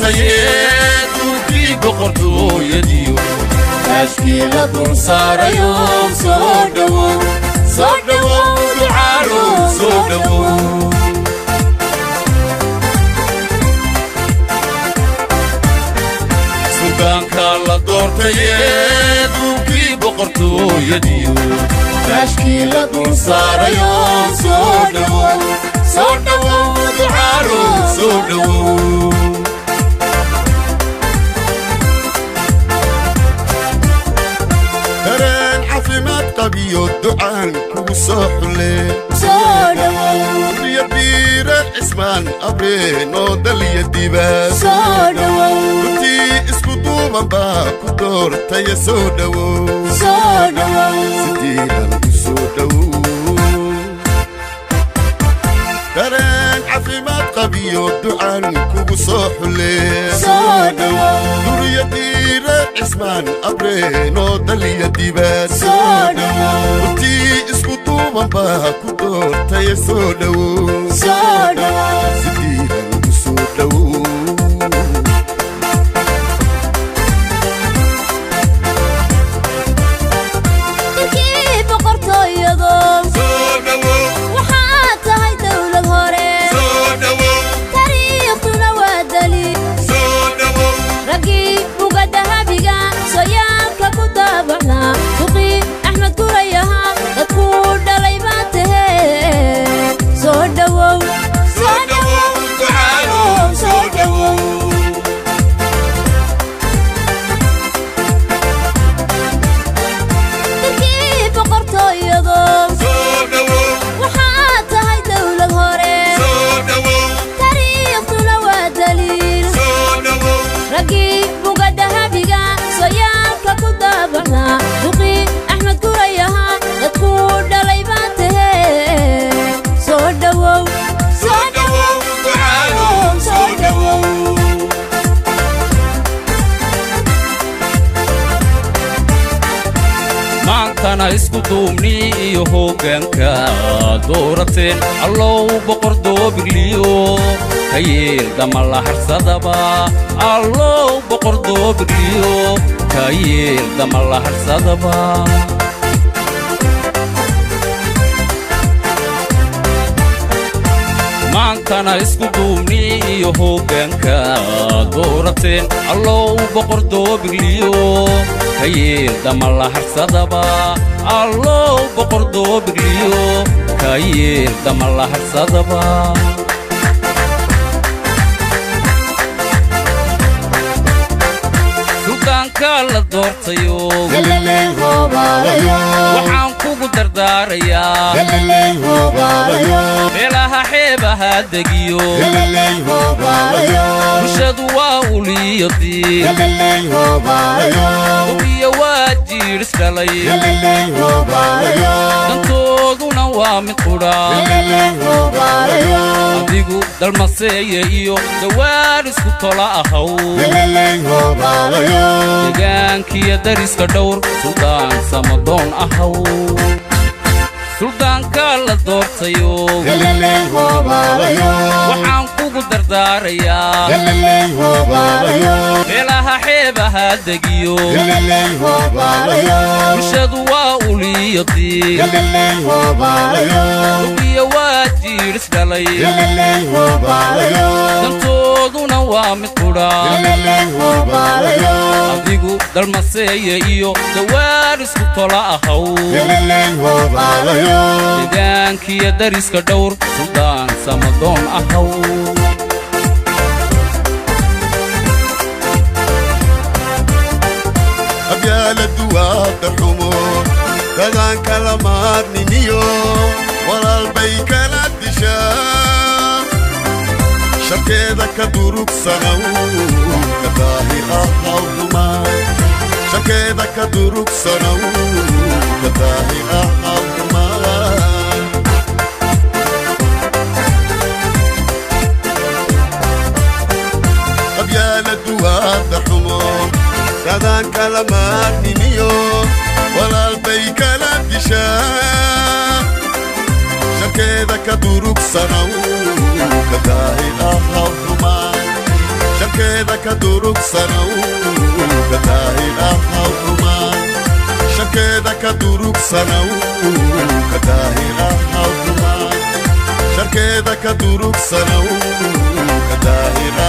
doortayee dhulkii boqortooyadiyo taashkii la dul saarayo soo dhawow ducaalo soo dhawow suldaanka la doortayee dhulkii boqortooyadiyo taashkii la dul saarayo soo dhawow ducaalo soo dhawow قبيو الدعان كوسو حلي صادوا يا بير اسمان ابرينو دل يديبا صادوا تي اسكتو مبا كدور تي سودو سدينا سودو تران عفيمات قبيو الدعان كوسو حلي صادوا يا بير اسمان ابرينو دل يديبا وتي اسكتو مبا كدور تي سودو سدينا سودو أنا إسكتومني يهوجنكا دورتين الله بقردو بقليو كيل دم الله حرصدبا الله بقردو بقليو كيل دم الله حرصدبا maantana isku duubniyo hoggaanka doorateen allow boqortoo bigliyo kayeel dama la harsadaba allow boqortoo bigliyo kayeel dama la harsadaba sultaanka la doortayo galilay hoobarayo waxaan kugu dardaarayaa galilay hoobarayo meelaha xeebaha degiyo galilay hoobarayo bulshadu waa uliyadii galilay hoobarayo iyo waajiris dhalay galilay hoobarayo dantooduna waa mid qudha galilay hoobarayo adigu dalmaseeye iyo dawaar isku tola ahaw galilay hoobarayo deegaankiya dariska dhowr suldaan samadoon ahaw suldaanka la doortayo galilay hoobarayo waxaan kugu dardaarayaa galilay hoobarayo meelaha xeebaha degiyo galilay hoobarayo bulshadu waa uliyadii galilay hoobarayo iyo waajiris dhalay galilay hoobarayo dantooduna waa mid qudha galilay hoobarayo adigu dalmaseeye iyo dawaar isku tola ahaw galilay hoobarayo deegaankiya dariska dhowr suldaan samadoon ahaw abyaaladu waa darxumo dadaan kala maarniniyo walaalbay kala dishaa sharkeeda ka durugsanow kadaahi ahaw dumaan sharkeeda ka durugsanow kadaahi ahaw dumaan abyaaladu waa darxumo dadaan kala maarniniyo walaalbay kala dishaa sharkeeda ka durugsanow kadaahi ahaw dumaan sharkeeda كدورك سنو كداهنا هاومان شركة كدورك سنو كداهنا هاومان شركة كدورك سنو كداهنا